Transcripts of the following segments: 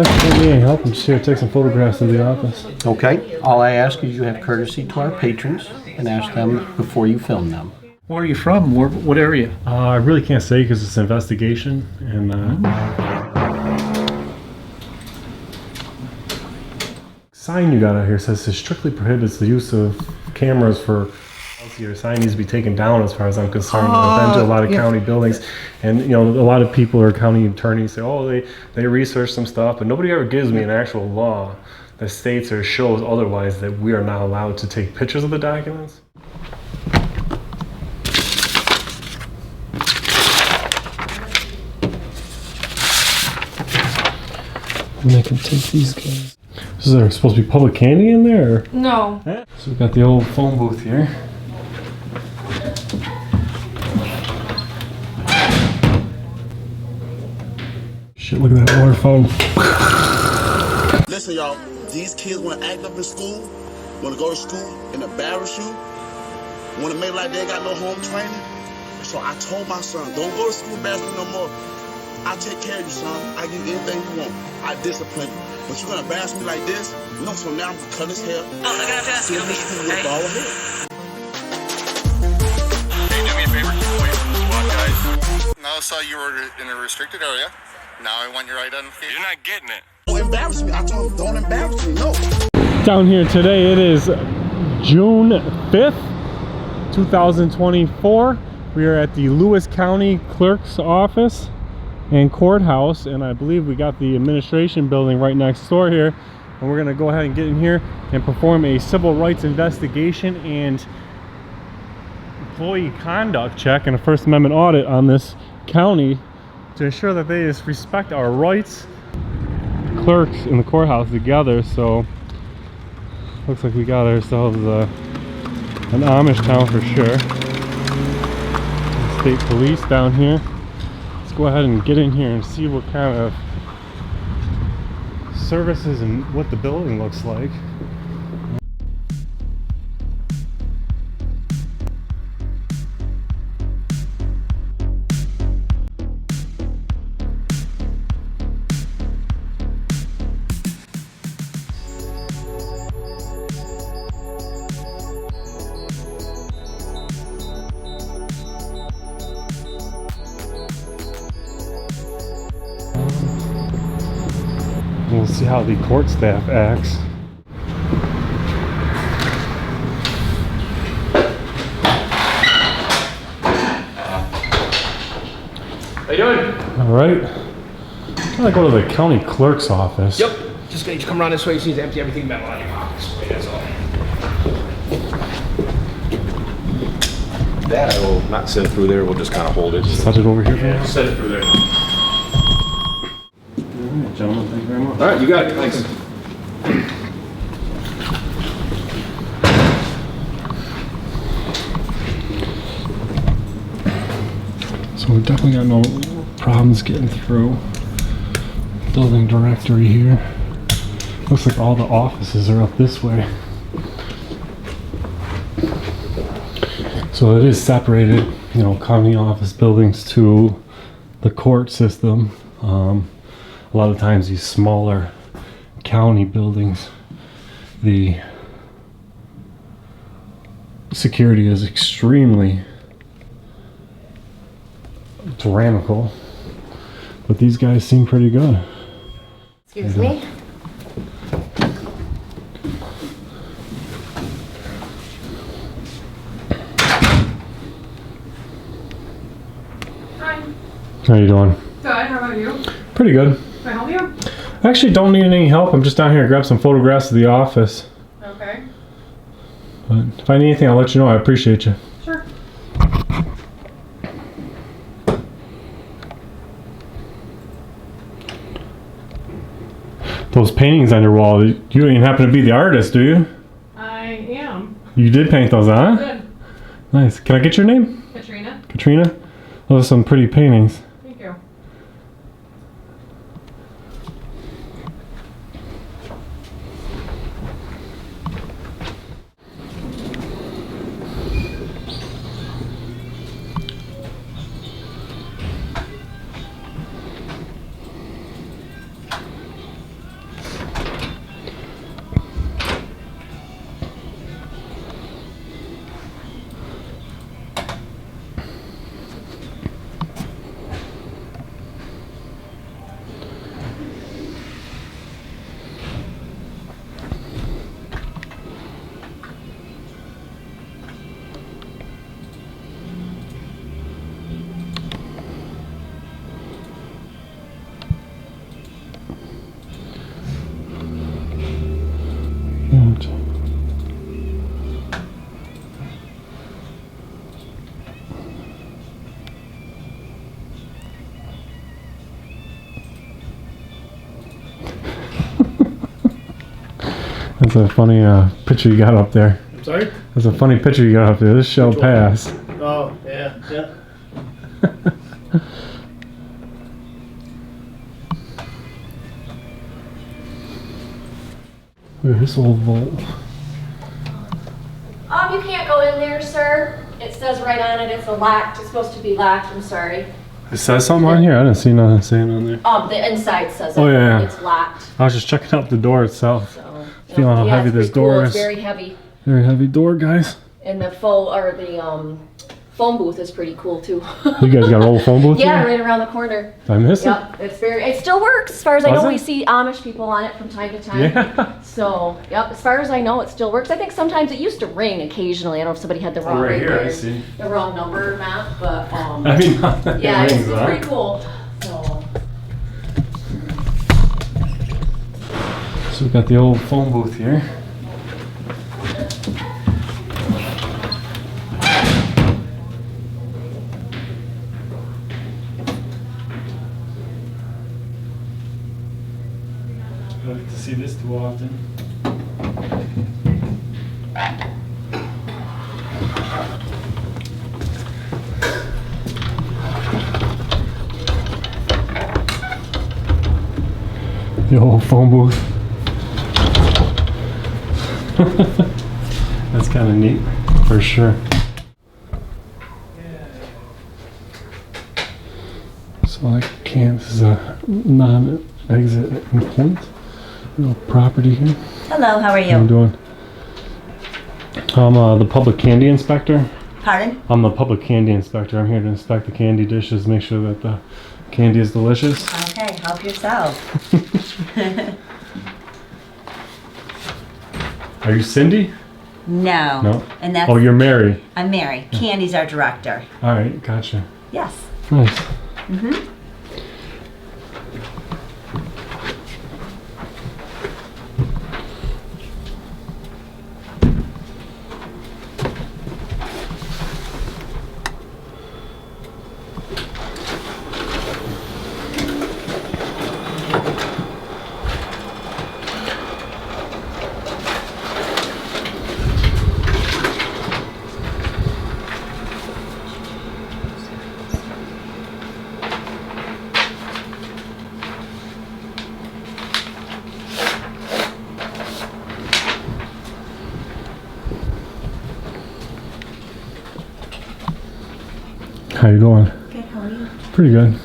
Can't need any help. I'm just here to take some photographs of the office. Okay. All I ask is you have courtesy to our patrons and ask them before you film them. Where are you from? What area? I really can't say because it's an investigation. And sign you got out here says it strictly prohibits the use of cameras for. Your sign needs to be taken down, as far as I'm concerned. I've been to a lot of county buildings, and you know, a lot of people are county attorneys say, oh, they research some stuff, but nobody ever gives me an actual law that states or shows otherwise that we are not allowed to take pictures of the documents. And I can take these guys. Is there supposed to be public candy in there? Or? No. So we've got the old phone booth here. Shit, look at that water phone. Listen, y'all, these kids want to act up in school, want to go to school and embarrass you, want to make like they got no home training. So I told my son, don't go to school embarrassing no more. I'll take care of you, son. I give you anything you want. I discipline you. But you're going to embarrass me like this? No, so now I'm going to cut his hair. Oh, I got to ask you. Hey, do me a favor, wait for the SWAT guys. Now I saw you were in a restricted area. Now I want your identification. You're not getting it. Don't embarrass me. I told him, don't embarrass me. No. Down here today, it is June 5th, 2024. We are at the Lewis County Clerk's office and courthouse, and I believe we got the administration building right next door here. And we're going to go ahead and get in here and perform a civil rights investigation and employee conduct check and a First Amendment audit on this county to ensure that they just respect our rights. Clerks in the courthouse together, so looks like we got ourselves an Amish town for sure. State police down here. Let's go ahead and get in here and see what kind of services and what the building looks like. We'll see how the court staff acts. How you doing? All right. I'm gonna go to the county clerk's office. Yep. Just gonna come around this way. You just need to empty everything metal out of your pockets. That's all. That I will not send through there. We'll just kind of hold it. Set it over here for Yeah, you. set it through there. All right, gentlemen, thank you very much. All right, you got it. Thanks. So we definitely got no problems getting through. Building directory here. Looks like all the offices are up this way. So it is separated, you know, county office buildings to the court system. A lot of times these smaller county buildings, the security is extremely tyrannical, but these guys seem pretty good. Excuse me? Hi. How you doing? Good, how about you? Pretty good. Can I help you? I actually don't need any help. I'm just down here to grab some photographs of the office. Okay. But if I need anything, I'll let you know. I appreciate you. Sure. Those paintings on your wall, you don't even happen to be the artist, do you? I am. You did paint those, huh? Good. Nice. Can I get your name? Katrina. Katrina? Those are some pretty paintings. Thank you. That's a funny picture you got up there. I'm sorry? That's a funny picture you got up there. This shall pass. Oh, yeah, yeah. Where's old vault? You can't go in there, sir. It says right on it, it's locked. It's supposed to be locked, I'm sorry. It says something on here? I didn't see nothing saying on there. The inside says it. Oh, yeah, yeah. It's locked. I was just checking out the door itself. So, Feeling how heavy it's this pretty cool. door It's is. very heavy. Very heavy door, guys. And the phone booth is pretty cool too. You guys got an old phone booth Yeah, here? right around the corner. Did I miss Yep, it still works as far as I Does know. it? We see Amish people on it from time to time. Yeah. So, yep, as far as I know, it still works. I think sometimes it used to ring occasionally. I don't know if somebody had the wrong right here, I there, see. the wrong number or not, but I mean, yeah, it it's rings, huh? pretty cool. So we got the old phone booth here. I like to see this too often. The old phone booth. That's kind of neat, for sure. So I can't, this is a non-exit point. No property here. Hello, how are How you you? doing? I'm the public candy inspector. Pardon? I'm the public candy inspector. I'm here to inspect the candy dishes, make sure that the candy is delicious. Okay, help yourself. Are you Cindy? No. No. And that's, Oh, you're Mary. I'm Mary. Candy's our director. All right, gotcha. Yes. Nice. Mm-hmm. How you doing? Good, how are you? Pretty good.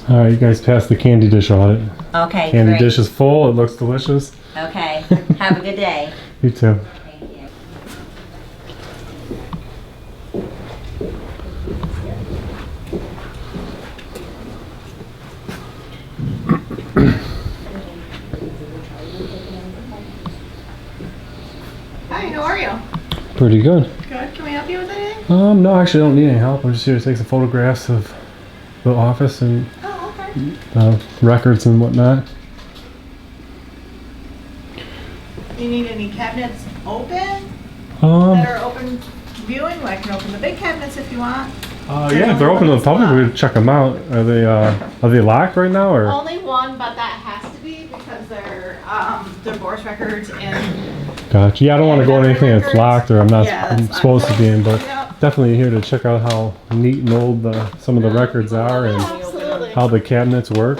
All right, you guys passed the candy dish audit. Okay, Candy great. dish is full. It looks delicious. Okay, have a good day. You too. Thank you. Hi, how are you? Pretty good. Good. Can we help you with anything? No, actually, I don't need any help. I'm just here to take some photographs of the office and Oh, okay. records and whatnot. You need any cabinets open that Um, are open viewing? Well, I can open the big cabinets if you want. yeah, if they're open to the public, we would check them out. Are they locked right now, or? Only one, but that has to be because they're divorce records and Gotcha. Yeah, I don't want to go in anything that's locked or I'm not Yeah, that's fine. supposed to be in, but Yep. definitely here to check out how neat and old some of the records are and absolutely. how the cabinets work.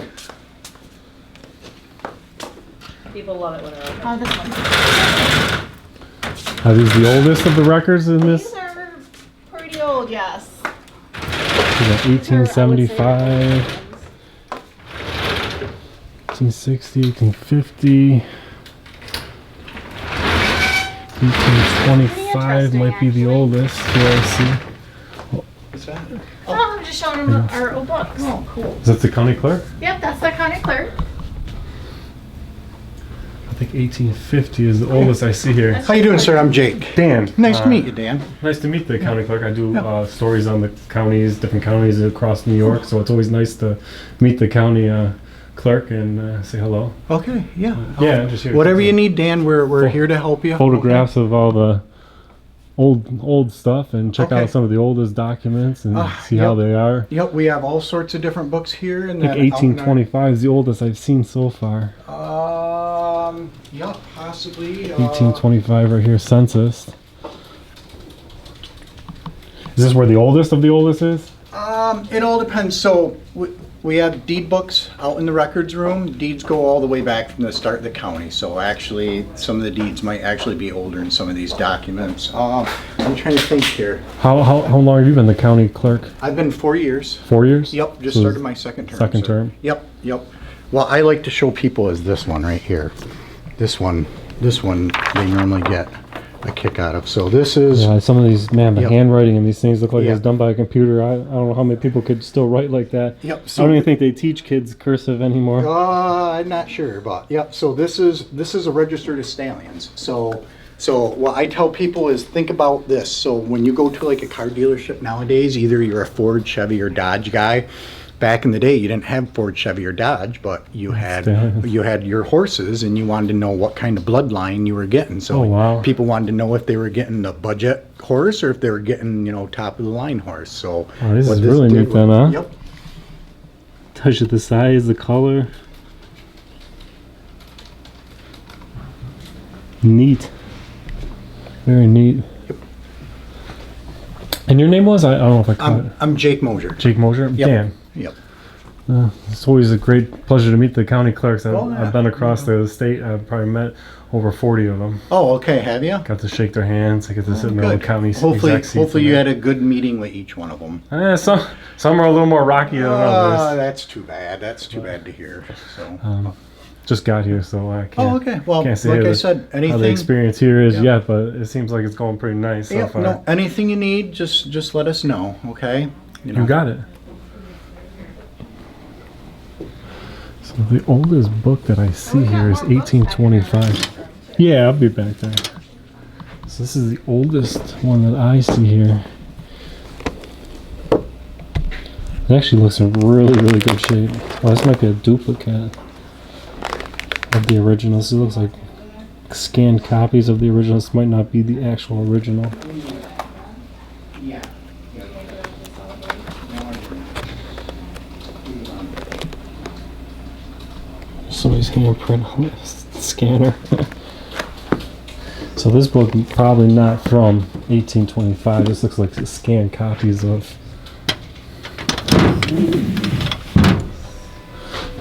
People love it when they're open. Oh, this one. Are these the oldest of the records in this? These are pretty old, yes. We got 1875, 1860, 1850. 1825 might be the oldest. Here I see. Oh, I'm just showing them our old books. Oh, cool. Is that the county clerk? Yep, that's the county clerk. I think 1850 is the oldest I see here. How you doing, sir? I'm Jake. Dan. Nice to meet you, Dan. Nice to meet the county clerk. I do stories on the counties, different counties across New York, so it's always nice to meet the county clerk and say hello. Okay, yeah. Yeah, I'm just here. to Whatever take you some need, Dan, we're here to help you. Photographs of all the old stuff and check Okay. out some of the oldest documents and see how they are. Yep, we have all sorts of different books here. And I think 1825 is the oldest I've seen so far. Yep, possibly. 1825 right here, census. Is this where the oldest of the oldest is? It all depends. So we have deed books out in the records room. Deeds go all the way back from the start of the county. So actually, some of the deeds might actually be older than some of these documents. I'm trying to think here. How long have you been the county clerk? I've been 4 years. 4 years? Yep, just So started my second term. second so- term? Yep. Well, I like to show people is this one right here. This one they normally get a kick out of. So this is, Yeah, some of these, man, the Yep. handwriting in these things look like Yeah. it's done by a computer. I don't know how many people could still write like that. Yep, I so- don't even think they teach kids cursive anymore. I'm not sure, but yep. So this is a registered as stallions. So what I tell people is think about this. So when you go to like a car dealership nowadays, either you're a Ford, Chevy, or Dodge guy. Back in the day, you didn't have Ford, Chevy, or Dodge, but you had your horses, and you wanted to know what kind of bloodline you were getting. So Oh, wow. people wanted to know if they were getting a budget horse or if they were getting top of the line horse. So Oh, this what is really did neat then, was- huh? Yep. Touch it, the size, the color. Neat. Very neat. And your name was? I don't know if I caught it. I'm Jake Moser. Jake Moser? Yep. Dan. Yep. It's always a great pleasure to meet the county clerks. Oh, yeah. I've been across the state. I've probably met over 40 of them. Oh, okay. Have you? Got to shake their hands. I get to sit in the Good. county Hopefully exec seats. you had a good meeting with each one of them. Some are a little more rocky than others. That's too bad. That's too bad to hear. So. Just got here, so I can't. Oh, okay. Well, can't say like I how said, how the anything. experience here is Yeah. yet, but it seems like it's going pretty nice so Yeah, far. no, anything you need, just let us know. Okay. You got it. So the oldest book that I see here is 1825. Yeah, I'll be back there. So this is the oldest one that I see here. It actually looks in really, really good shape. Well, this might be a duplicate of the original. This looks like scanned copies of the original. This might not be the actual original. Somebody's handprint on this scanner. So this book probably not from 1825. This looks like scanned copies of.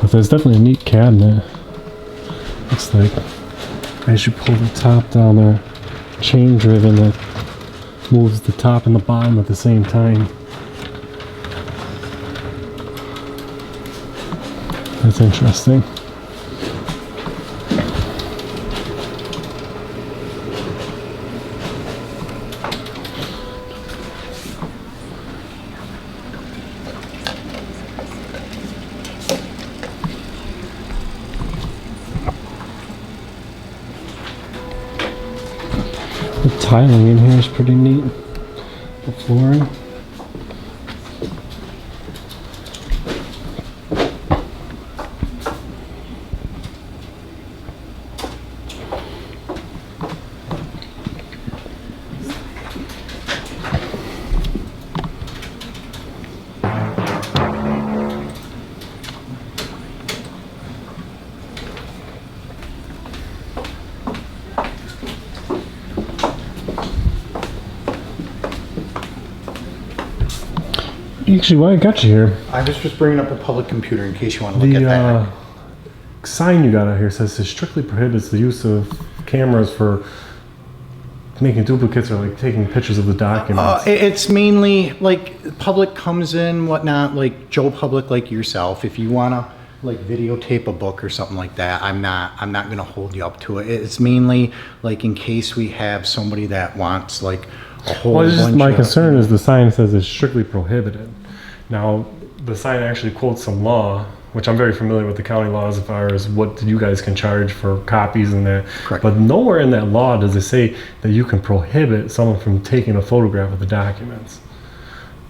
But there's definitely a neat cabinet. Looks like as you pull the top down there, chain driven that moves the top and the bottom at the same time. That's interesting. The tiling in here is pretty neat. The flooring. Actually, why I got you here? I was just bringing up a public computer in case you want to look at The that. sign you got out here says it strictly prohibits the use of cameras for making duplicates or like taking pictures of the documents. It's mainly like public comes in, whatnot, like Joe Public, like yourself. If you wanna like videotape a book or something like that, I'm not gonna hold you up to it. It's mainly like in case we have somebody that wants like a whole Well, it's just bunch my of, concern is the sign says it's strictly prohibited. Now, the sign actually quotes some law, which I'm very familiar with the county laws as far as what you guys can charge for copies and that. Correct. But nowhere in that law does it say that you can prohibit someone from taking a photograph of the documents.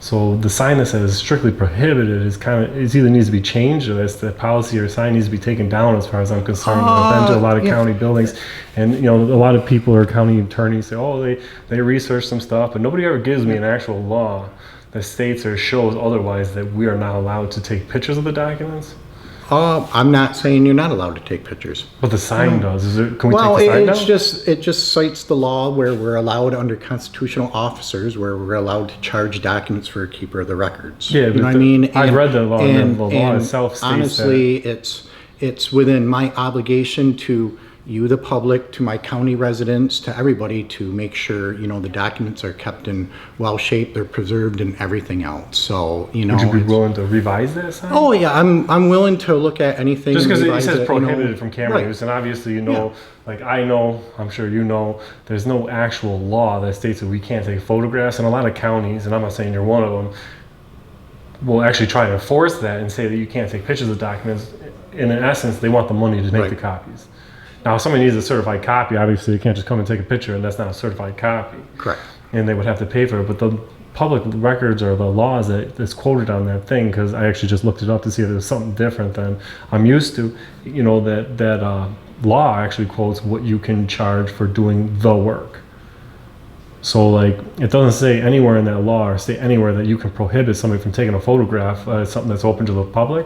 So the sign that says strictly prohibited is it either needs to be changed or the policy or sign needs to be taken down as far as I'm concerned. I've been to a lot of county buildings, and a lot of people or county attorneys say, oh, they research some stuff, but nobody ever gives me an actual law that states or shows otherwise that we are not allowed to take pictures of the documents. I'm not saying you're not allowed to take pictures. But the sign does. Can we Well, take the sign down? it just cites the law where we're allowed under constitutional officers where we're allowed to charge documents for a keeper of the records. Yeah, you know but what I mean? I read the law, and the law itself states honestly, it's within my obligation to you, the public, to my county residents, to everybody, to make sure the documents are kept in well shape, they're preserved, and everything else. So Would you be willing to revise that sign? Oh yeah, I'm willing to look at anything. Just because it revise says prohibited from camera Right. use, and obviously like I know, I'm sure there's no actual law that states that we can't take photographs, and a lot of counties, and I'm not saying you're one of them, will actually try to enforce that and say that you can't take pictures of documents. In essence, they want the money to make the copies. Now, if somebody needs a certified copy, obviously they can't just come and take a picture, and that's not a certified copy. Correct. And they would have to pay for it. But the public records or the laws that's quoted on that thing, because I actually just looked it up to see if it was something different than I'm used to, that law actually quotes what you can charge for doing the work. So, like, it doesn't say anywhere in that law or say anywhere that you can prohibit somebody from taking a photograph, something that's open to the public.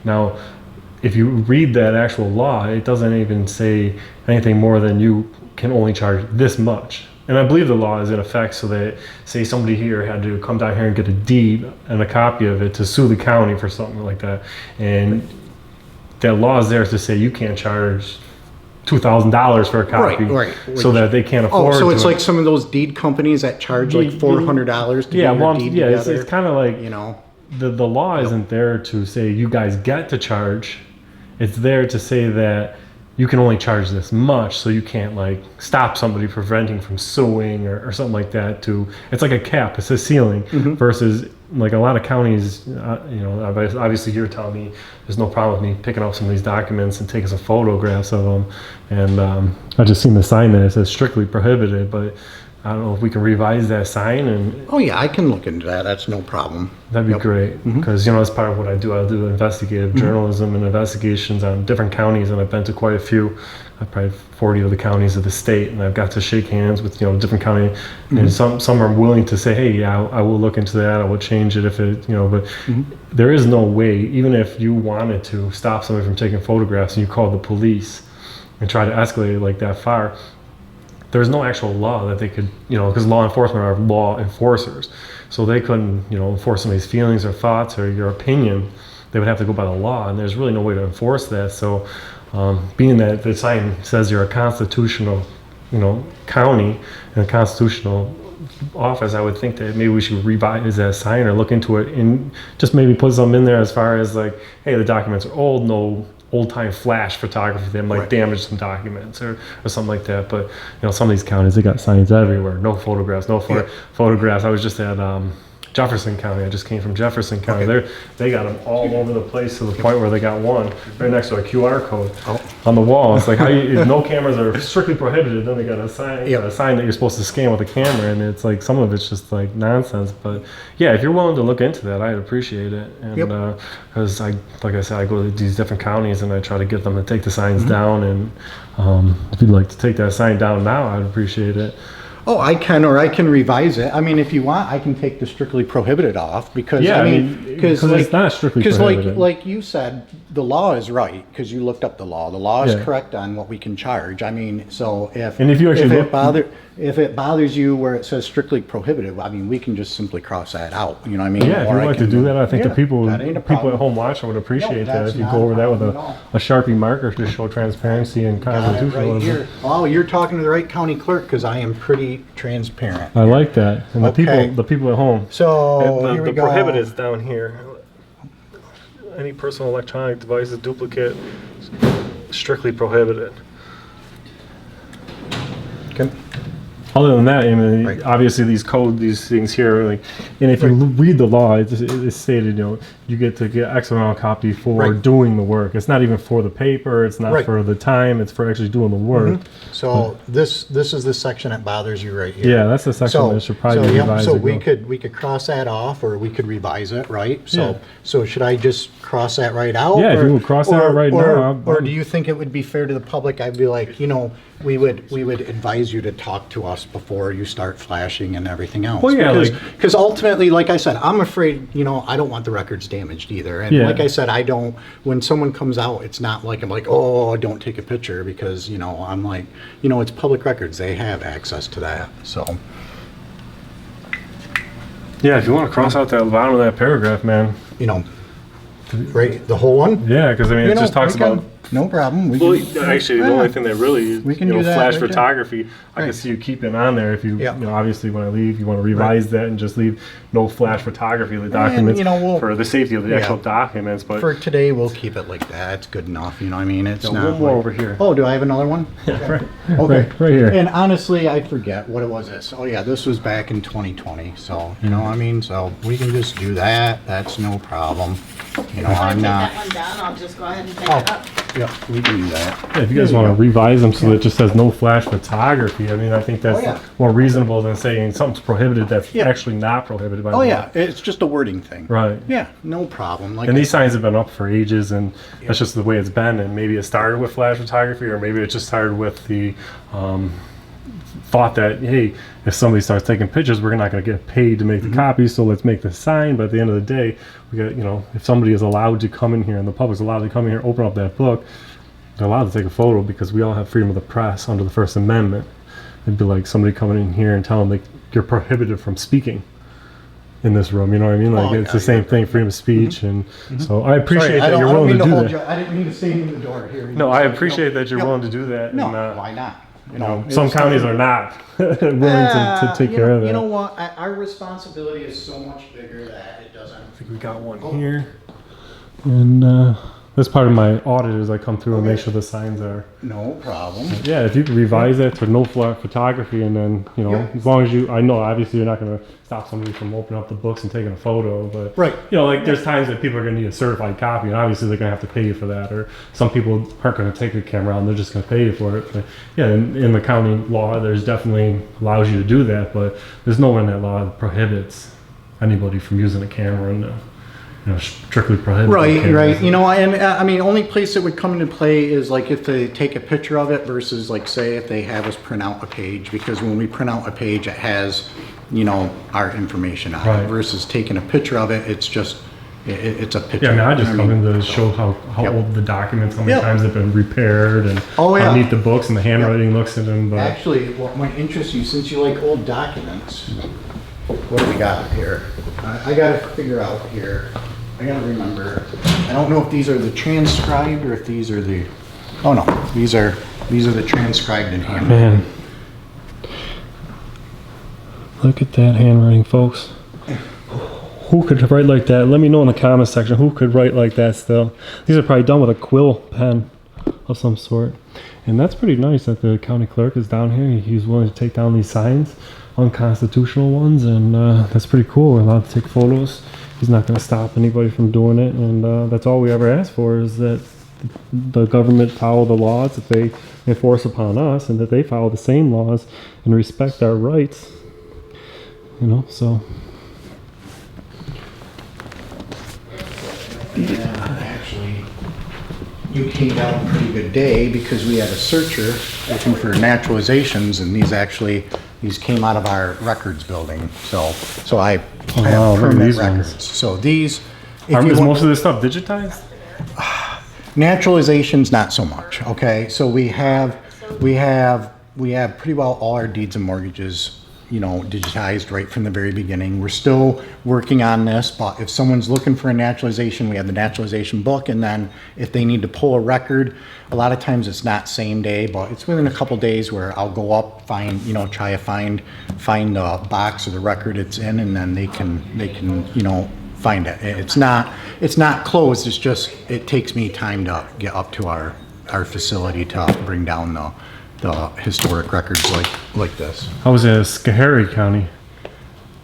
Now, if you read that actual law, it doesn't even say anything more than you can only charge this much. And I believe the law is in effect so that, say somebody here had to come down here and get a deed and a copy of it to sue the county for something like that. And that law is there to say you can't charge $2,000 for a copy, right. So that they can't afford. Oh, so it's like some of those deed companies that charge like $400 to get your deed together. It's kind of like the law isn't there to say you guys get to charge. It's there to say that you can only charge this much, so you can't like stop somebody preventing from suing or something like that. It's like a cap, it's a ceiling, versus like a lot of counties, obviously you're telling me there's no problem with me picking up some of these documents and taking some photographs of them, and I just seen the sign that it says strictly prohibited, but I don't know if we can revise that sign. And oh yeah, I can look into that. That's no problem. That'd be great, because that's part of what I do. I do investigative journalism and investigations on different counties, and I've been to quite a few. I've probably 40 of the counties of the state, and I've got to shake hands with different county. And some are willing to say, hey, yeah, I will look into that. I will change it if it but there is no way, even if you wanted to stop somebody from taking photographs and you called the police and try to escalate it like that far. There's no actual law that they could, because law enforcement are law enforcers. So they couldn't, enforce somebody's feelings or thoughts or your opinion. They would have to go by the law, and there's really no way to enforce that. So being that the sign says you're a constitutional, county and a constitutional office, I would think that maybe we should revise that sign or look into it and just maybe put something in there as far as like, hey, the documents are old, no old-time flash photography that might damage some documents or something like that. But some of these counties, they got signs everywhere, no photographs, photographs. I was just at Jefferson County. I just came from Jefferson County. They got them all over the place to the point where they got one right next to a QR code on the wall. It's like, if no cameras are strictly prohibited, then they got a sign that you're supposed to scan with a camera, and it's like some of it's just like nonsense. But yeah, if you're willing to look into that, I'd appreciate it. And because like I said, I go to these different counties and I try to get them to take the signs down. And if you'd like to take that sign down now, I'd appreciate it. Oh, I can, or I can revise it. I mean, if you want, I can take the strictly prohibited off because because it's not strictly prohibited. Because like you said, the law is right because you looked up the law. The law is correct on what we can charge. I mean, so if it bothers you where it says strictly prohibited, I mean, we can just simply cross that out. You know what I mean? Yeah, if you'd like to do that, I think the people at home watching would appreciate that if you go over that with a Sharpie marker to show transparency and constitutionalism. Right. Oh, you're talking to the right county clerk because I am pretty transparent. I like that. And the people at home. So here we go. The prohibited is down here. Any personal electronic devices, duplicate, strictly prohibited. Okay. Other than that, I mean, Right. obviously these things here, like, and if you read the law, it's stated, you get to get X amount of copy for Right. doing the work. It's not even for the paper. It's not Right. for the time. It's for actually doing the work. So this is the section that bothers you right here. Yeah, that's the section that should probably be yeah, revised. so to we go. could cross that off, or we could revise it, right? So Yeah. so should I just cross that right out? Yeah, if you would cross that out right now, Or I'm- do you think it would be fair to the public? I'd be like, we would advise you to talk to us before you start flashing and everything else. Well, yeah, because ultimately, like I said, I'm afraid, I don't want the records damaged either. And Yeah. like I said, I don't. When someone comes out, it's not like I'm like, oh, don't take a picture, because I'm like, it's public records. They have access to that. So Yeah, if you want to cross out that bottom of that paragraph, man. right, the whole one. Yeah, because I mean, it just talks we can- about. No problem. We Well, can, actually, the only thing that really, We can do that flash right there. photography, I can Right. see you keeping on there if you, Yeah. obviously when I leave, you want to revise that and just leave no flash photography of the documents for the safety of the actual documents. But for today, we'll keep it like that. It's good enough. You know what I mean? It's So not one more like- over here. Oh, do I have another one? right, Okay. right here. And honestly, I forget what it was. This. Oh yeah, this was back in 2020. So what I mean. So we can just do that. That's no problem. I'm not. That one down, I'll just go ahead and pick Oh, it up. yeah, we can do that. Yeah, if you guys want to revise them so that it just says no flash photography, I mean, I think that's Oh, yeah. more reasonable than saying something's prohibited that's Yeah. actually not prohibited by Oh law. yeah, it's just a wording thing. Right. Yeah, no problem. Like And I these signs have been up for ages, and that's just the way it's been. And maybe it started with flash photography, or maybe it just started with the thought that, hey, if somebody starts taking pictures, we're not going to get paid to make the copies, so let's make the sign. But at the end of the day, we got, if somebody is allowed to come in here and the public's allowed to come in here, open up that book, they're allowed to take a photo because we all have freedom of the press under the First Amendment. It'd be like somebody coming in here and telling them, like, you're prohibited from speaking in this room. You know what I mean? Like, it's the same thing, freedom of speech. And so I appreciate that you're willing to do that. I didn't mean to say in the door here. No, I appreciate that you're willing to do that. No, and, why not? some counties are not willing to take care of that. You know what? Our responsibility is so much bigger that it doesn't. I think we got one here. And that's part of my audit is I come through and make sure the signs are. No problem. Yeah, if you could revise that to no flash photography, and then, as long as I know obviously you're not going to stop somebody from opening up the books and taking a photo, but Right. like there's times that people are going to need a certified copy, and obviously they're going to have to pay you for that, or some people aren't going to take the camera out and they're just going to pay you for it. But yeah, in the county law, there's definitely allows you to do that, but there's nowhere in that law that prohibits anybody from using a camera and strictly prohibited. Right, cameras. right. And I mean, only place it would come into play is like if they take a picture of it versus like say if they have us print out a page, because when we print out a page, it has, our information on Right. it versus taking a picture of it. It's just, it's a picture. Yeah, I mean, I just You know come what in to show how Yep. old the documents, how many Yep. times they've been repaired, and Oh, yeah. how neat the books and the handwriting looks in them. But Actually, what might interest you, since you like old documents, what do we got here? I gotta figure out here. I gotta remember. I don't know if these are the transcribed or if these are the. Oh no, these are the transcribed in handwriting. man, look at that handwriting, folks. Who could write like that? Let me know in the comments section who could write like that still. These are probably done with a quill pen of some sort. And that's pretty nice that the county clerk is down here. He's willing to take down these signs, unconstitutional ones, and that's pretty cool. We're allowed to take photos. He's not going to stop anybody from doing it, and that's all we ever ask for is that the government follow the laws that they enforce upon us, and that they follow the same laws and respect our rights. So. Yeah, actually, you came down a pretty good day because we had a searcher looking for naturalizations, and these came out of our records building. So I wow, have look at permit these records. ones. So these, Is most of this stuff digitized? naturalizations, not so much. Okay, so we have pretty well all our deeds and mortgages, digitized right from the very beginning. We're still working on this, but if someone's looking for a naturalization, we have the naturalization book, and then if they need to pull a record, a lot of times it's not same day, but it's within a couple days where I'll go up, try to find the box or the record it's in, and then they can find it. It's not closed. It's just it takes me time to get up to our facility to bring down the historic records like this. I was at Schoharie County,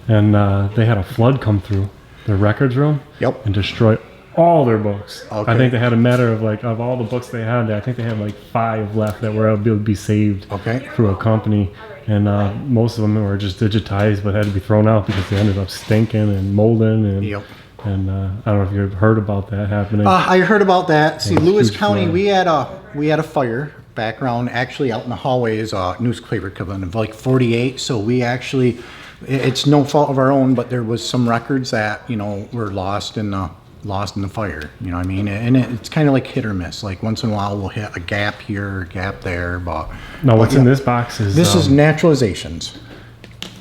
and they had a flood come through their records room. Yep. And destroy all their books. Okay. I think they had a matter of of all the books they had, I think they had 5 left that were able to be saved Okay. through a company. And most of them were just digitized, but had to be thrown out because they ended up stinking and molding. And Yep. and I don't know if you've heard about that happening. I heard about that. See, Yeah, Lewis huge County, flood. we had a fire background. Actually, out in the hallway is a newspaper coming of 48. So we actually, it's no fault of our own, but there was some records that were lost in the fire. You know what I mean? And it's kind of like hit or miss. Like once in a while, we'll hit a gap here, a gap there. But No, what's in this box is this is naturalizations.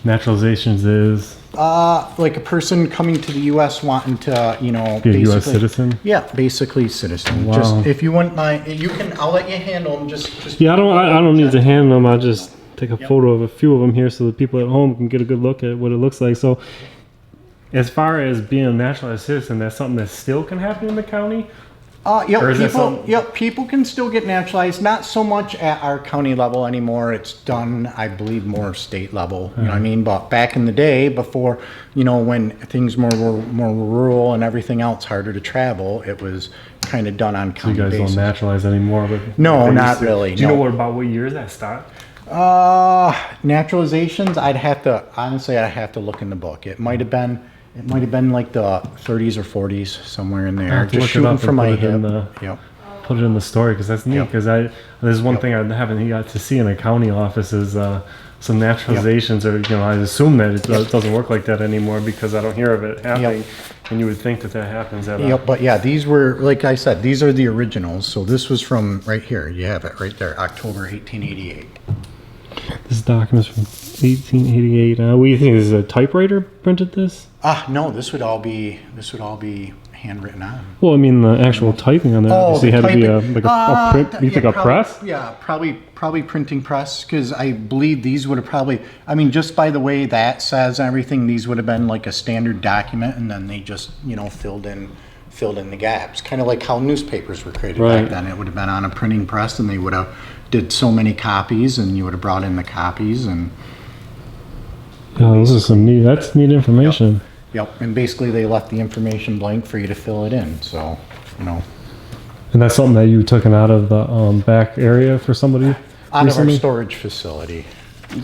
naturalizations is Like a person coming to the U.S. wanting to, be a U.S. basically- citizen. Yeah, basically citizen. Wow. Just if you wouldn't mind, I'll let you handle them. Just Yeah, I don't need to hand them. I'll just take a photo of a few of them here so the people at home can get a good look at what it looks like. So, as far as being a naturalized citizen, that's something that still can happen in the county. Yep, Or is that something- people can still get naturalized. Not so much at our county level anymore. It's done, I believe, more state level. You know what I mean? But back in the day, before when things were more rural and everything else harder to travel, it was kind of done on You county guys basis. don't naturalize anymore, but No, they not used to. really, Do you no. know about what years that started? Naturalizations, I'd have to look in the book. It might have been like the 30s or 40s, somewhere in I'll there. have to Just look it shooting up and from my put it in hip. the- Yep. Put it in the story because that's neat. Yep. Because there's one thing I haven't got to see in a county office is some naturalizations, or I assume that it doesn't work like that anymore because I don't hear of it happening. And you would think that happens at Yep, but yeah, these were, like I said, these are the originals. So this was from right here. You have it right there, October 1888. This document's from 1888. What do you think? Is a typewriter printed this? No, this would all be handwritten on. Well, I mean the actual typing on there obviously the had to be a typing. a print. You think a press? Yeah, probably printing press, because I believe these would have probably, just by the way that says everything, these would have been like a standard document, and then they just filled in the gaps, kind of like how newspapers were created Right. back then. It would have been on a printing press, and they would have did so many copies, and you would have brought in the copies, and Yeah, this is some neat. That's neat information. and basically they left the information blank for you to fill it in. So And that's something that you took out of the back area for somebody out of our recently? storage facility.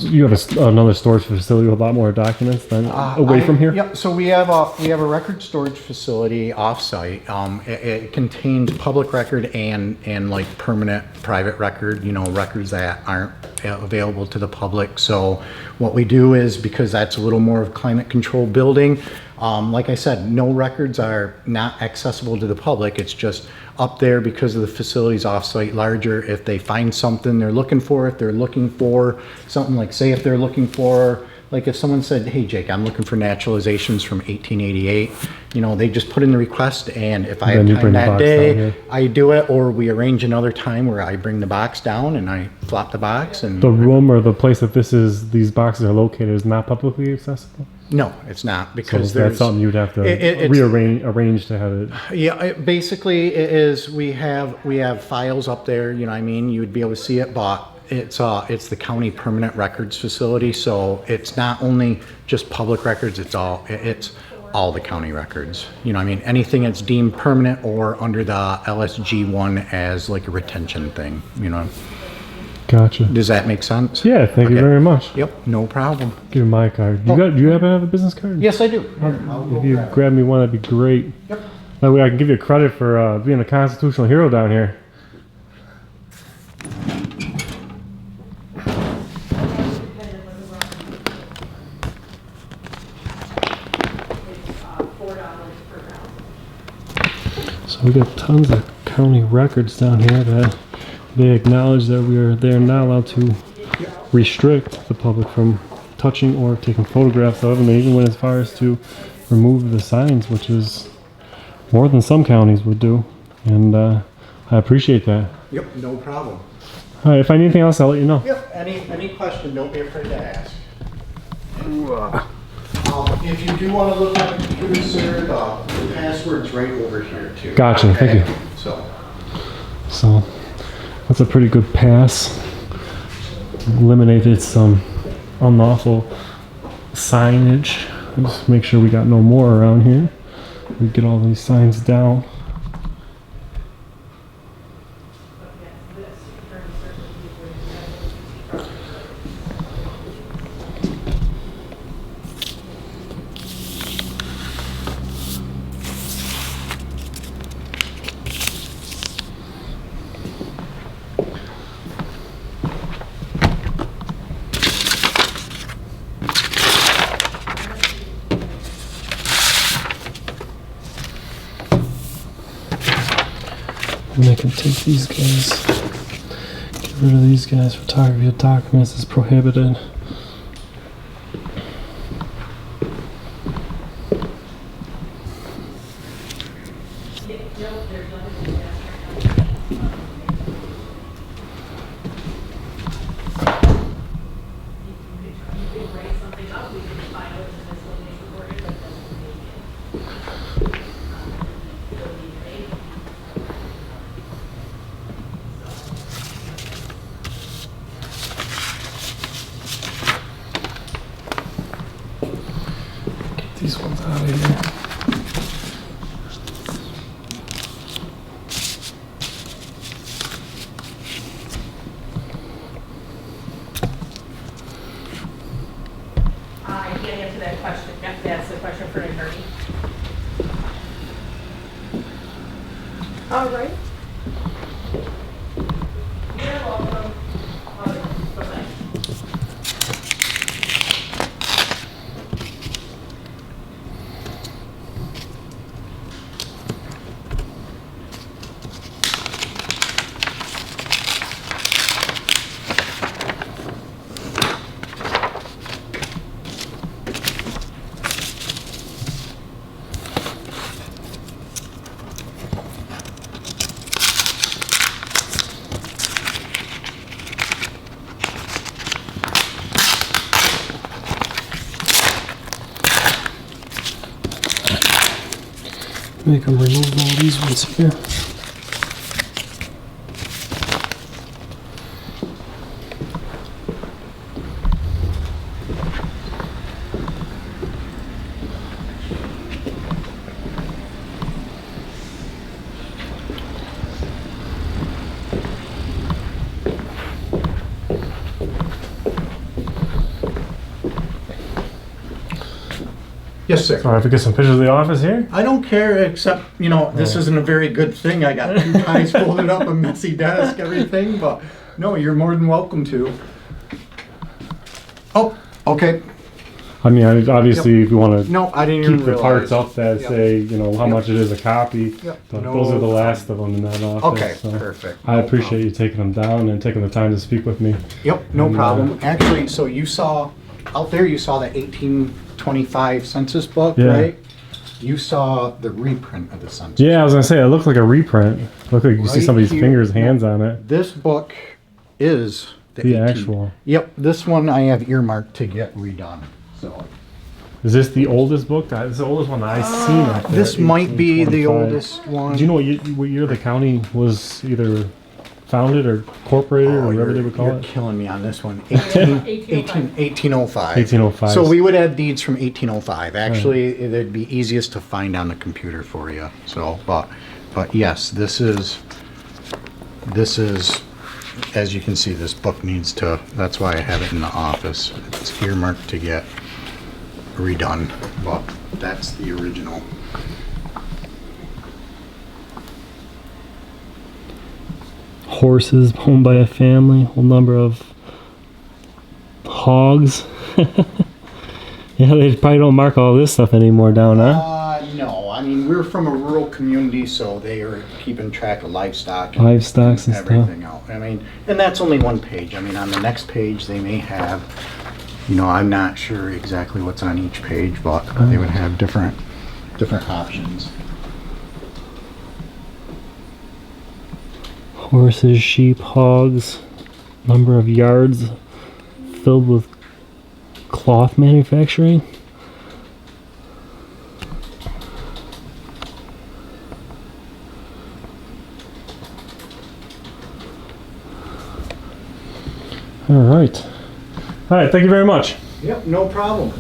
You have another storage facility with a lot more documents than away from here? Yep. So we have a record storage facility off-site. It contains public record and like permanent private record. Records that aren't available to the public. So what we do is, because that's a little more of climate control building. Like I said, no records are not accessible to the public. It's just up there because of the facilities off-site larger. If they find something they're looking for, if they're looking for something like, say if they're looking for, like if someone said, hey Jake, I'm looking for naturalizations from 1888, they just put in the request, and if I Then you have bring time the that box down day, here. I do it, or we arrange another time where I bring the box down and I flop the box. And The room or the place that these boxes are located is not publicly accessible? no, it's not, So because that's something you'd have to it's- arrange to have it. Yeah, basically it is, we have files up there, you would be able to see it, but it's the county permanent records facility, so it's not only just public records, it's all the county records. Anything that's deemed permanent or under the LSG one as like a retention thing, Gotcha. Does that make sense? Yeah, thank you Okay. very much. Yep, no problem. Give me my card. Do you happen to have a business card? Yes, I do. If you grab me one, that'd be great. Yep. That way I can give you credit for being a constitutional hero down here. So we got tons of county records down here that they acknowledge that they're not allowed to restrict the public from touching or taking photographs of, and they even went as far as to remove the signs, which is more than some counties would do, and I appreciate that. Yep, no problem. All right, if I need anything else, I'll let you know. Yep, any question, don't be afraid to ask. If you do want to look at the computer, sir, the password's right over here too. Gotcha, thank you. So, So that's a pretty good pass. eliminated some unlawful signage. Just make sure we got no more around here. We get all these signs down. And I can take these guys, get rid of these guys. Photography of documents is prohibited. These ones out of here. I can't answer that question. That's the question for an attorney. All right. You're welcome. Bye-bye. Make them remove all these ones here. Yes, sir. Sorry, if we get some pictures of the office here. I don't care, except, you know, this isn't a very good thing. I got 2 ties folded up, a messy desk, everything, but no, you're more than welcome to. Oh, okay. I mean, obviously, if you want to No, I didn't keep even the realize. parts up that Yep. say, you know, how much it is a copy. Yep. But No those are the last of them in that office. Okay, so perfect. I No appreciate problem. you taking them down and taking the time to speak with me. Yep, no And, problem. Actually, so you saw, out there you saw the 1825 census book, Yeah. right? You saw the reprint of the census. Yeah, I was gonna say it looked like a reprint. Looked like you see Right somebody's here. fingers, hands on it. This book is The actual. Yep, this one I have earmarked to get redone, so. Is this the oldest book? This is the oldest one that I've seen up there. This might be the 1825. oldest one. Do you know what year the county was either founded or incorporated or whatever they would call You're it? killing me on this one. 1805. 1805. So we would have deeds from 1805. Actually, it'd be easiest to find on the computer for you. So, but yes, this is, as you can see, this book needs to, that's why I have it in the office. It's earmarked to get redone, but that's the original. Horses owned by a family, whole number of hogs. Yeah, they probably don't mark all this stuff anymore down, huh? No, I mean, we're from a rural community, so they are keeping track of livestock and Livestocks and stuff. everything else. I mean, and that's only one page. I mean, on the next page, they may have, you know, I'm not sure exactly what's on each page, but they would have different options. Horses, sheep, hogs, number of yards filled with cloth manufacturing. All right. All right. Thank you very much. Yep, no problem.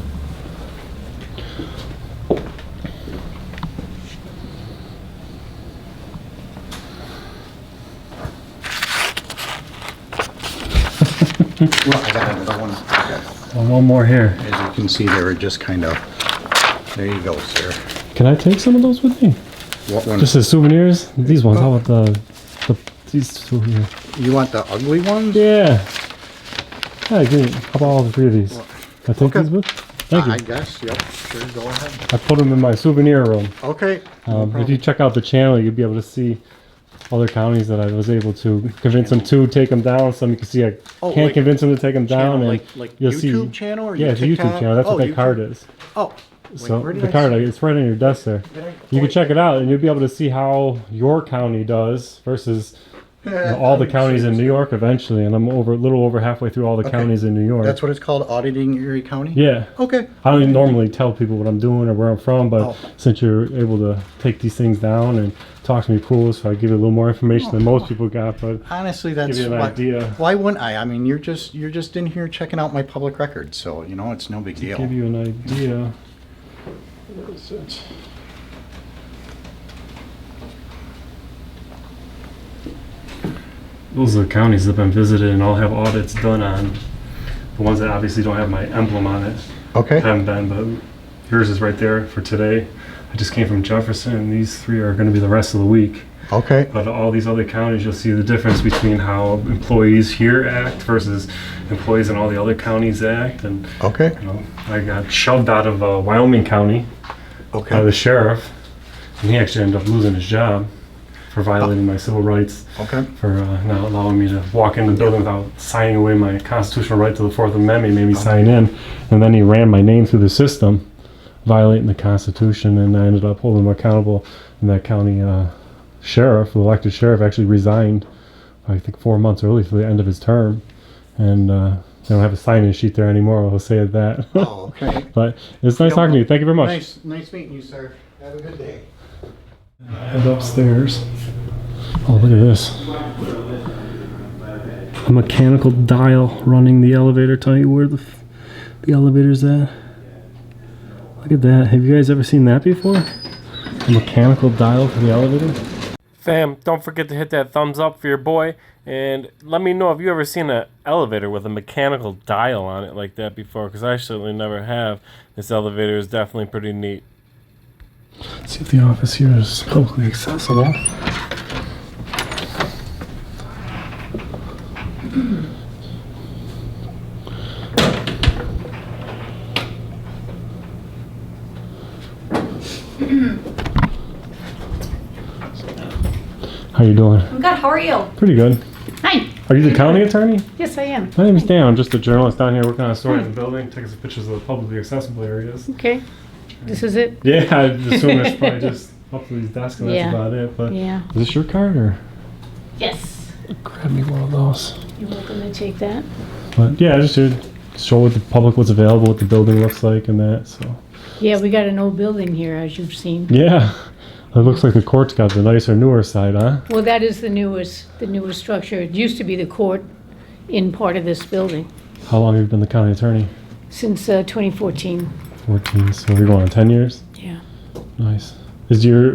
Well, I got another one. One more here. As you can see, they were just kind of. There you go, sir. Can I take some of those with me? What one? Just as souvenirs? These ones. How about these two here? You want the ugly ones? Yeah. Yeah, give me. How about all the 3 of these? Can I take Okay. these with? Thank you. I guess. Yep. Sure. Go ahead. I put them in my souvenir room. Okay. If you check out the channel, you'll be able to see other counties that I was able to convince them to take them down. Some you can see I Oh, can't like convince them to take them down, channel, and like you'll YouTube see. channel or Yeah, it's a YouTube TikTok? channel. That's Oh, what that YouTube. card is. Oh. So where did the I card, see- it's right on your desk there. You can check it out, and you'll be able to see how your county does versus all the counties in New York eventually. And I'm a little over halfway through all the counties in New York. That's what it's called, auditing Erie County? Yeah. Okay. I don't even normally tell people what I'm doing or where I'm from, but Oh. since you're able to take these things down and talk to me cool, so I give you a little more information than most people got, but Honestly, that's give you an why, idea. why wouldn't I? I mean, you're just in here checking out my public records, so you know it's no big deal. Give you an idea. Where is it? Those are the counties that have been visited and all have audits done on. The ones that obviously don't have my emblem on it Okay. haven't been, but yours is right there for today. I just came from Jefferson, and these 3 are going to be the rest of the week. Okay. But all these other counties, you'll see the difference between how employees here act versus employees in all the other counties act. And Okay. you know, I got shoved out of Wyoming County by the Okay. sheriff, and he actually ended up losing his job for violating my civil rights, Okay. for not allowing me to walk in the building without signing away my constitutional right to the Fourth Amendment. He made me sign in, and then he ran my name through the system, violating the Constitution, and I ended up holding him accountable. And that county sheriff, the elected sheriff, actually resigned, I think 4 months early for the end of his term, and they don't have a sign-in sheet there anymore. I'll say it that. Oh, okay. But it's nice talking to you. Thank you very much. Nice meeting you, sir. Have a good day. Head upstairs. Oh, look at this. A mechanical dial running the elevator, telling you where the elevator's at. Look at that. Have you guys ever seen that before? A mechanical dial for the elevator? Fam, don't forget to hit that thumbs up for your boy. And let me know if you ever seen an elevator with a mechanical dial on it like that before, because I certainly never have. This elevator is definitely pretty neat. Let's see if the office here is publicly accessible. How you doing? I'm good. How are you? Pretty good. Hi. Are you the county attorney? Yes, I am. My name is Dan. I'm just a journalist down here working on a story in the building, taking some pictures of the publicly accessible areas. Okay. This is it? Yeah, I assume it's probably just up to these desks and that's Yeah. about it. But Yeah. is this your card or Yes. grab me one of those? You're welcome to take that. But yeah, just to show what the public what's available, what the building looks like, and that. So Yeah, we got an old building here, as you've seen. yeah, it looks like the court's got the nicer, newer side, huh? Well, that is the newest structure. It used to be the court in part of this building How long have you been the county attorney? since 2014. 14. So you're going on 10 years. Yeah. Nice. Is your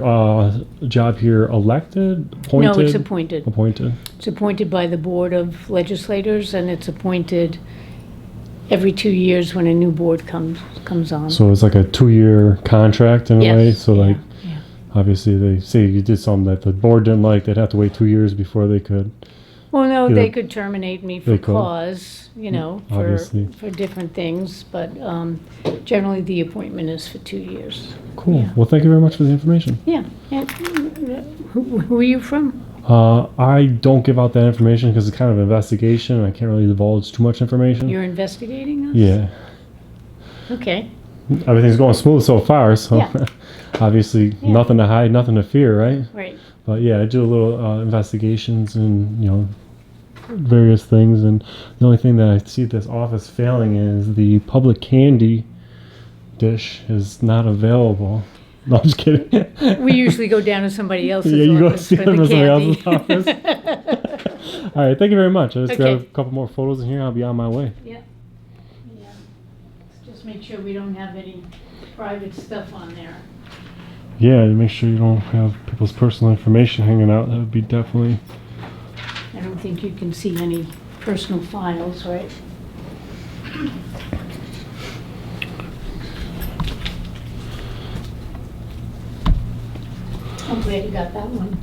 job here elected, appointed? No, it's appointed. Appointed. It's appointed by the Board of Legislators, and it's appointed every 2 years when a new board comes on. So it's like a 2-year contract in a Yes, way. So like, yeah. obviously they say you did something that the board didn't like, they'd have to wait 2 years before they could. Well, no, You they know, could terminate me for they could. cause, Obviously. for different things, but generally the appointment is for 2 years. Cool. Yeah. Well, thank you very much for the information. Yeah. And, who are you from? I don't give out that information because it's kind of an investigation. I can't really divulge too much information. You're investigating us? Yeah. Okay. Everything's going smooth so far, so Yeah. obviously Yeah. nothing to hide, nothing to fear, right? Right. But yeah, I do a little investigations and various things, and the only thing that I see this office failing is the public candy dish is not available. No, I'm just kidding. We usually go down to somebody else's Yeah, you go office see for them the in somebody else's candy. office. All right, thank you very much. I just Okay. got a couple more photos in here. I'll be on my way. Yeah. Just make sure we don't have any private stuff on there. Yeah, to make sure you don't have people's personal information hanging out. That would be definitely. I don't think you can see any personal files, right? I'm glad you got that one.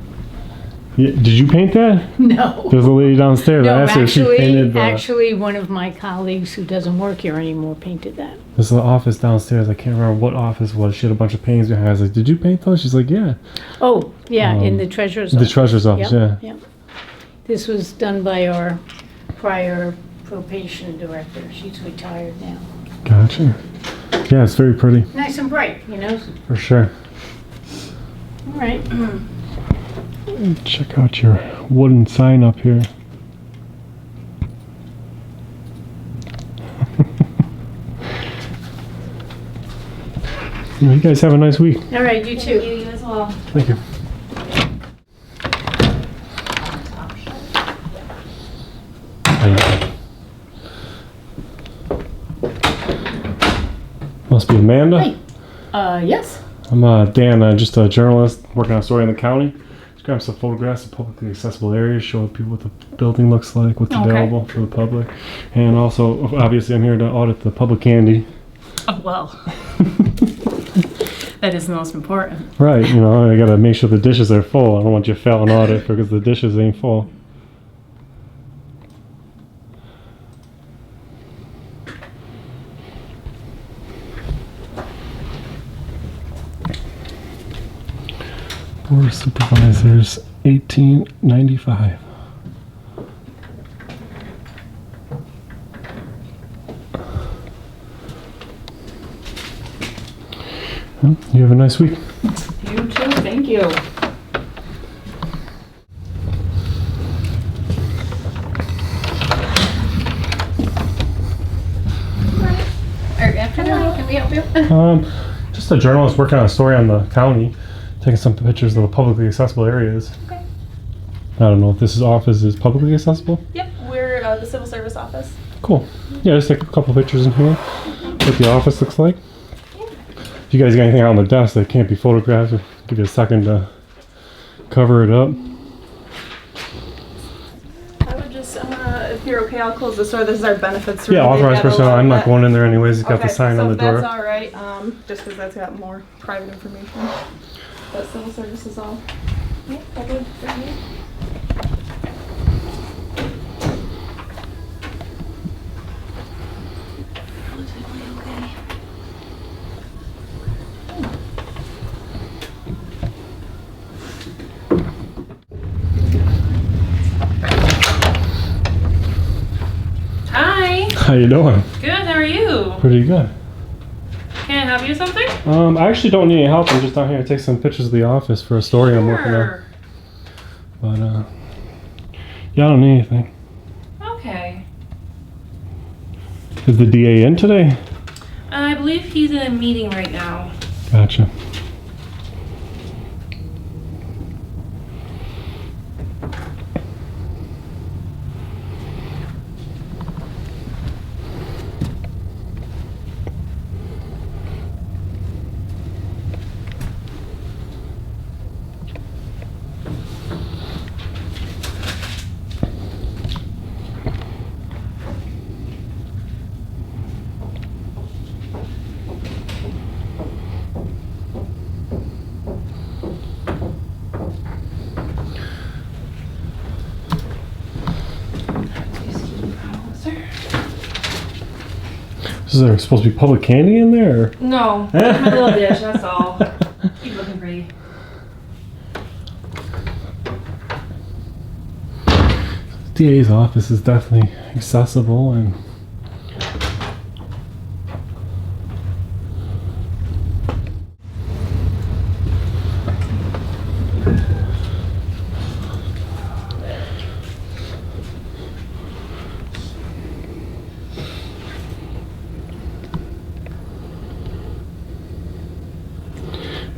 Yeah, did you paint that? No. There's a lady downstairs. I No, asked her if she painted the. actually, one of my colleagues who doesn't work here anymore painted that. There's an office downstairs. I can't remember what office it was. She had a bunch of paintings behind. I was like, "Did you paint those?" She's like, "Yeah." Oh, yeah, in the treasurer's office. The treasurer's office, Yep, yeah. yep. This was done by our prior probation director. She's retired now. Gotcha. Yeah, it's very pretty Nice and bright, you know? for sure. All right. Check out your wooden sign up here. You guys have a nice week. All right, you too. You as well. Thank you. Must be Amanda. Hey. Yes. I'm Dan, just a journalist working on a story in the county. Just grab some photographs of publicly accessible areas, show people what the building looks like, what's available for the public. And also, obviously, I'm here to audit the public candy. Oh, well. That is the most important. Right, you know, I gotta make sure the dishes are full. I don't want you to fail an audit because the dishes ain't full. Board of Supervisors, 1895. Well, you have a nice week. You too, thank you. Afternoon, can we help you? Just a journalist working on a story on the county, taking some pictures of the publicly accessible areas. Okay. I don't know if this office is publicly accessible. Yep, we're the civil service office. Cool. Yeah, just take a couple pictures in here. What the office looks like. If you guys got anything out on the desk that can't be photographed, I'll give you a second to cover it up. I would just, if you're okay, I'll close this door. This is our benefits room. Yeah, They've authorized got a personnel. lot I'm of not that. going in there anyways. It's got Okay, the sign so on the if door. that's all right, just because that's got more private information. But civil service is all. Yeah, all good for me. Hi. How you doing? Good, how are you? Pretty good. Can I help you with something? I actually don't need any help. I'm just down here to take some pictures of the office for a story I'm working on. Sure. But yeah, I don't need anything. Okay. Is the DA in today? I believe he's in a meeting right now. Gotcha. Is there supposed to be public candy in there? Or? No, my little dish, that's all. Keep looking pretty. DA's office is definitely accessible and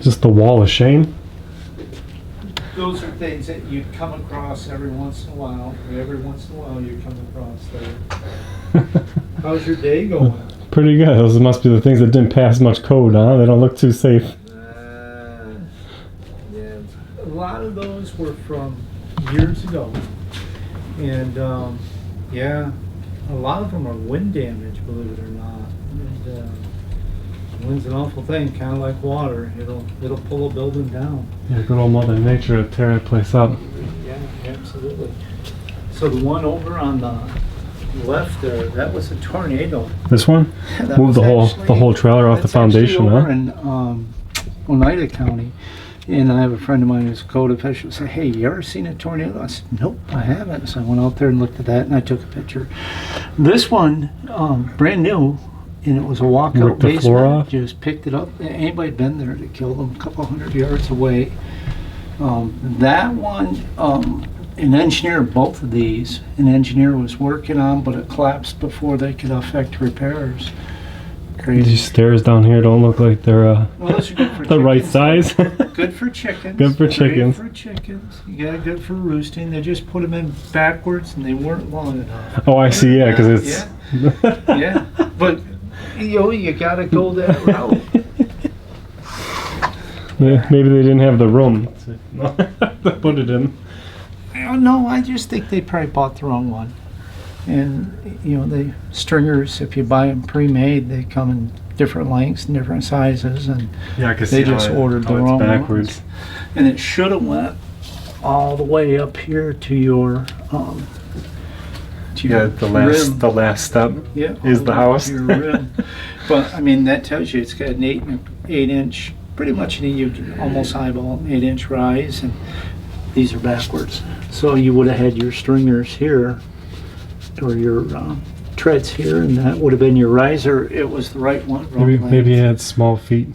Just the wall of shame? Those are things that you come across every once in a while. Every once in a while you come across there. How's your day going? Pretty good. Those must be the things that didn't pass much code, huh? They don't look too safe. Yeah, a lot of those were from years ago. And yeah, a lot of them are wind damage, believe it or not. And wind's an awful thing, kind of like water. It'll pull a building down. Yeah, good old Mother Nature to tear that place up. Yeah, absolutely. So the one over on the left there, that was a tornado. This one? That Moved was the whole trailer off the that's actually foundation, over huh? in Oneida County. And I have a friend of mine who's a code official say, hey, you ever seen a tornado? I said, nope, I haven't. So I went out there and looked at that and I took a picture. This one, brand new, and it was a walkout Ripped the floor basement. off? Just picked it up. Anybody been there to kill them a couple hundred yards away. That one, an engineer, both of these, an engineer was working on, but it collapsed before they could effect repairs. Crazy. These stairs down here don't look like they're Well, those are good for the right chickens. size. Good for chickens. Good for Great chickens. for chickens. You got good for roosting. They just put them in backwards and they weren't long enough. Oh, I see, yeah, because it's... Yeah. Yeah. But, you got to go that route. Yeah, maybe they didn't have the room to put it in. No, I just think they probably bought the wrong one. And, the stringers, if you buy them pre-made, they come in different lengths and different sizes. And Yeah, I can they see just ordered the wrong backwards. ones. And it should have went all the way up here to your Yeah, the rim. last step Yeah, is all the way house. to your rim. But I mean, that tells you it's got an 8-inch, pretty much you can almost eyeball an 8-inch rise, and these are backwards. So you would have had your stringers here, or your treads here, and that would have been your riser. It was the right one. Wrong Maybe it had small feet.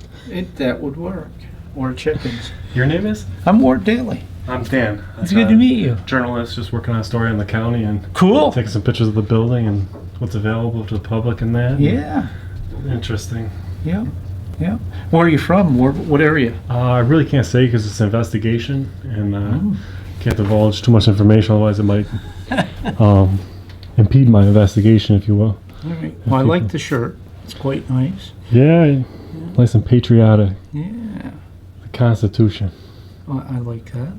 that would work. Or chickens. Your name is? I'm Ward Daly. I'm Dan. It's good to meet you. Journalist, just working on a story in the county and Cool. taking some pictures of the building and what's available to the public and that. Yeah. Interesting. Yeah. Yeah. Where are you from? What area? I really can't say because it's an investigation and can't divulge too much information, otherwise it might impede my investigation, if you will. All right. Well, I like the shirt. It's quite nice. Yeah, nice and patriotic. Yeah. The Constitution. Well, I like that.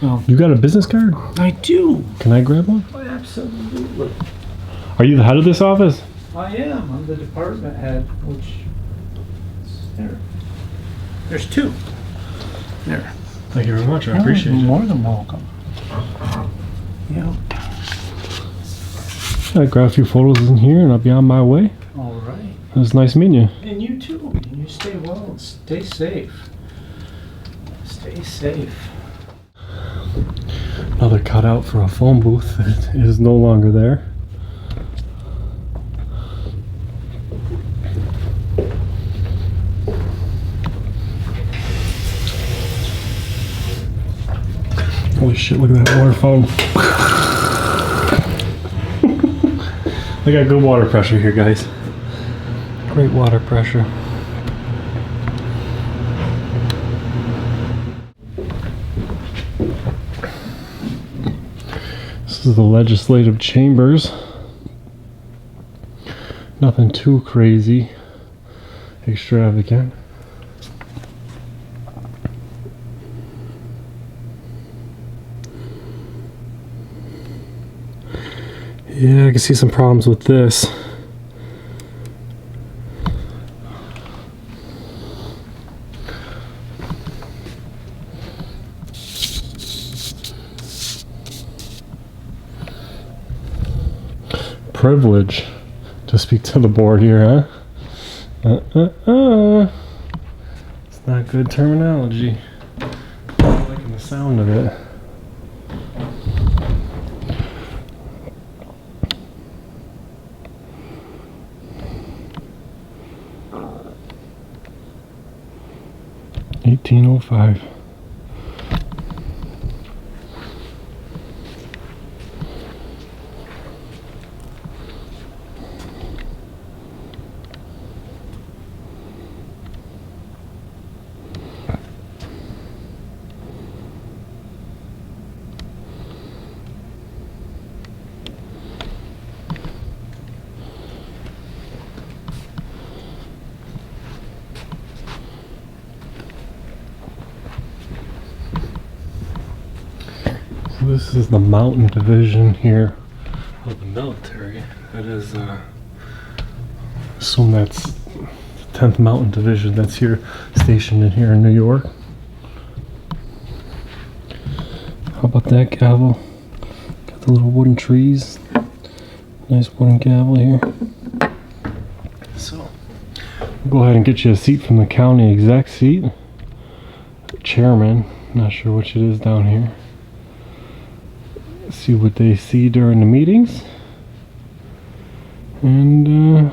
Well, You got a business card? I do. Can I grab one? Oh, absolutely. Are you the head of this office? I am. I'm the department head, which there. There's two. There. Thank you very much. I appreciate You're it. more than welcome. Yeah. I grab a few photos in here and I'll be on my way. All right. It was nice meeting you. And you too. And you stay well and stay safe. Stay safe. Another cutout for a phone booth that is no longer there. Holy shit, look at that water fountain. I got good water pressure here, guys. Great water pressure. This is the legislative chambers. Nothing too crazy, extravagant. Yeah, I can see some problems with this. Privilege to speak to the board here, huh? It's not good terminology. I'm not liking the sound of it. $18.05. this is the mountain division here of the military. That is, assume that's the 10th Mountain Division that's here, stationed in here in New York. How about that gavel? Got the little wooden trees. Nice wooden gavel here. So, we'll go ahead and get you a seat from the county exec seat. Chairman, not sure which it is down here. See what they see during the meetings. And,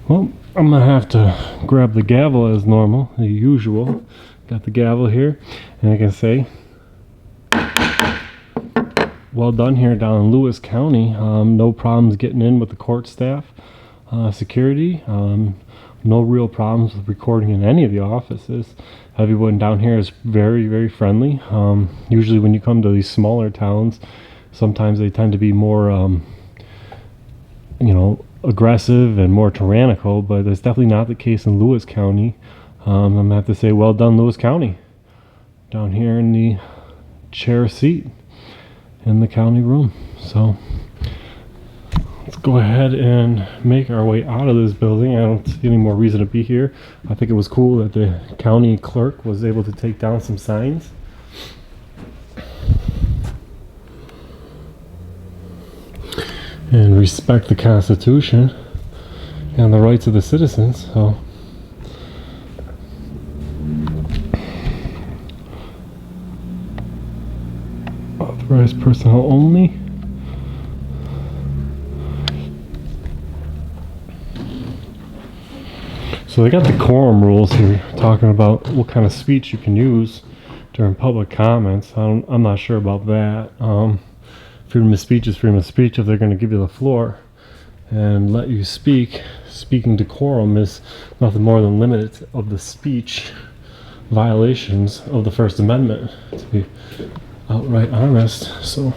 well, I'm gonna have to grab the gavel as normal, the usual. Got the gavel here, and I can say, well done here down in Lewis County. No problems getting in with the court staff, security. No real problems with recording in any of the offices. Everyone down here is very, very friendly. Usually when you come to these smaller towns, sometimes they tend to be more, you know, aggressive and more tyrannical, but that's definitely not the case in Lewis County. I'm gonna have to say, well done, Lewis County. Down here in the chair seat in the county room. So let's go ahead and make our way out of this building. I don't see any more reason to be here. I think it was cool that the county clerk was able to take down some signs. And respect the Constitution and the rights of the citizens. So authorized personnel only. So they got the quorum rules here, talking about what kind of speech you can use during public comments. I'm not sure about that. Freedom of speech is freedom of speech if they're going to give you the floor and let you speak. Speaking decorum is nothing more than limits of the speech violations of the First Amendment, to be outright honest. So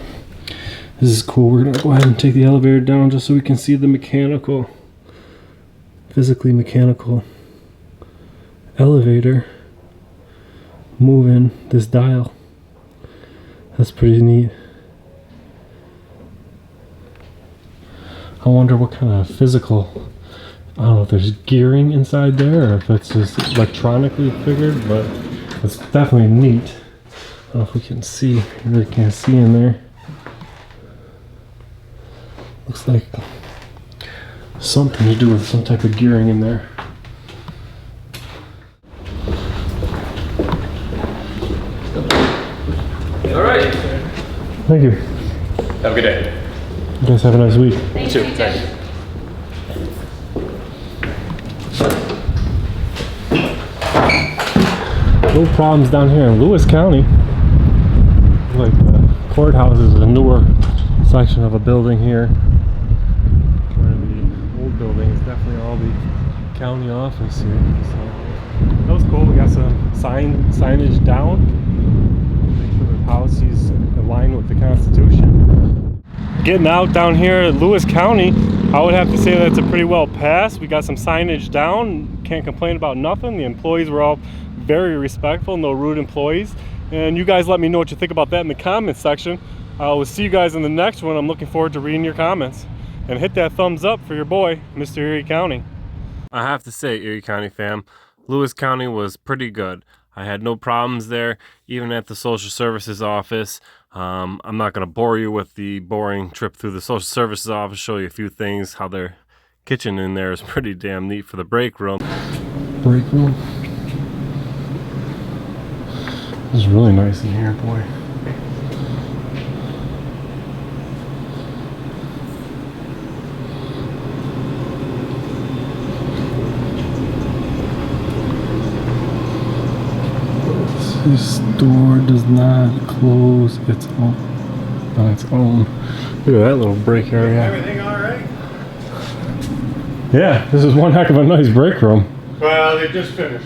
this is cool. We're going to go ahead and take the elevator down just so we can see the physically mechanical elevator moving this dial. That's pretty neat. I wonder what kind of physical, I don't know if there's gearing inside there or if it's just electronically figured, but it's definitely neat. I don't know if we can see, you really can't see in there. Looks like something to do with some type of gearing in there. All right. Thank you. Have a good day. You guys have a nice week. You too. Thank you. No problems down here in Lewis County. Like the courthouse is a newer section of a building here. Where the old building is definitely all the county office here. So that was cool. We got some signage down. Make sure the policies align with the Constitution. Getting out down here at Lewis County, I would have to say that's a pretty well pass. We got some signage down. Can't complain about nothing. The employees were all very respectful, no rude employees. And you guys let me know what you think about that in the comments section. I will see you guys in the next one. I'm looking forward to reading your comments. And hit that thumbs up for your boy, Mr. Erie County. I have to say, Erie County fam, Lewis County was pretty good. I had no problems there, even at the social services office. I'm not going to bore you with the boring trip through the social services office, show you a few things, how their kitchen in there is pretty damn neat for the break room. Break room. This is really nice in here, boy. This door does not close on its own. Look at that little break area. Everything all right? Yeah, this is one heck of a nice break room. Well, they just finished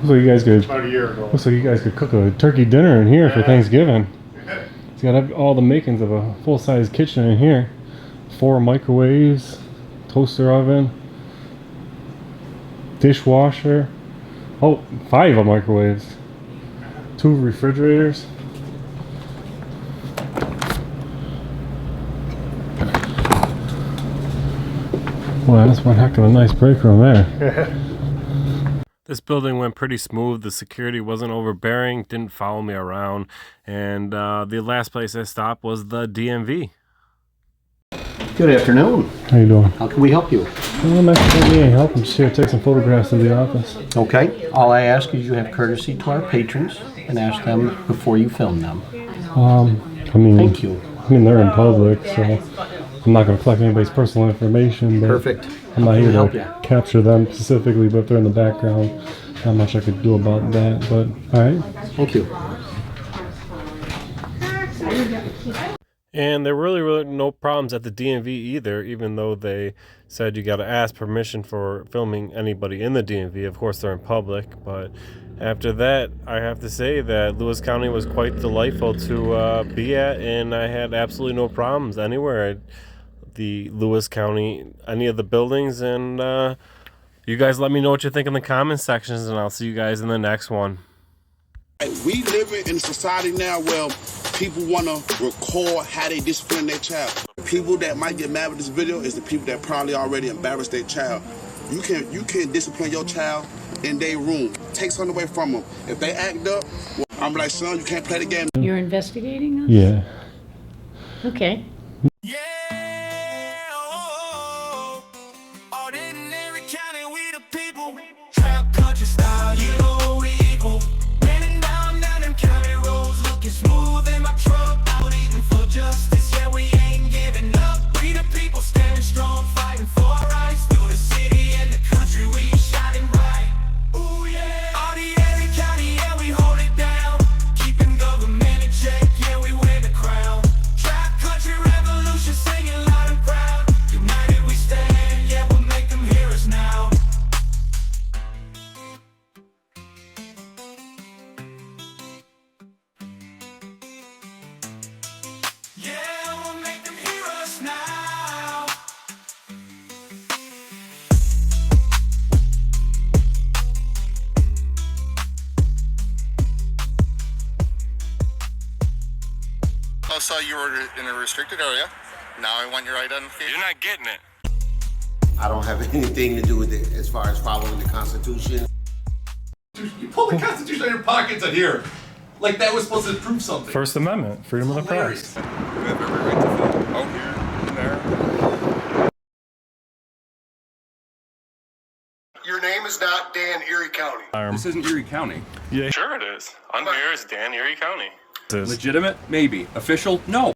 Looks like you guys could. about a year ago. Looks like you guys could cook a turkey dinner in here for Thanksgiving. It's got all the makings of a full-size kitchen in here. 4 microwaves, toaster oven, dishwasher. Oh, 5 microwaves. 2 refrigerators. Boy, that's one heck of a nice break room there. This building went pretty smooth. The security wasn't overbearing, didn't follow me around. And the last place I stopped was the DMV. Good afternoon. How you doing? How can we help you? Well, I'm actually getting any help. I'm just here to take some photographs of the office. Okay. All I ask is you have courtesy to our patrons and ask them before you film them. I mean, Thank you. I mean, they're in public, so I'm not going to collect anybody's personal information. But Perfect. I'm not here Help to ya. capture them specifically, but if they're in the background, not much I could do about that. But, all right. Thank you. And there really were no problems at the DMV either, even though they said you got to ask permission for filming anybody in the DMV. Of course, they're in public, but after that, I have to say that Lewis County was quite delightful to be at, and I had absolutely no problems anywhere at the Lewis County, any of the buildings. And you guys let me know what you think in the comments sections, and I'll see you guys in the next one. We live in a society now where people want to record how they discipline their child. People that might get mad with this video is the people that probably already embarrassed their child. You can discipline your child in their room. Take something away from them. If they act up, well, I'm like, son, you can't play the game. You're investigating us? Yeah. Okay. Ordinary county, we the people. Trap country style, you know we equal. Running down them county roads, looking smooth in my truck. Out eating for justice, yeah, we ain't giving up. We the people standing strong, fighting for our rights. Through the city and the country, we shining bright. Ooh yeah. Ordinary county, yeah, we hold it down. Keeping government in check, yeah, we win the crown. Trap country revolution, singing loud and proud. United we stand, yeah, we'll make them hear us now. Yeah, we'll make them hear us now. I saw you were in a restricted area. Now I want your identification. You're not getting it. I don't have anything to do with it as far as following the Constitution. You pull the Constitution out of your pockets in here. Like that was supposed to prove something. First Amendment, freedom of the press. You have every right to film. Out here, in there. Your name is not Dan, Erie County. This isn't Erie County. Yeah. Sure it is. On here is Dan, Erie County. Legitimate? Maybe. Official? No.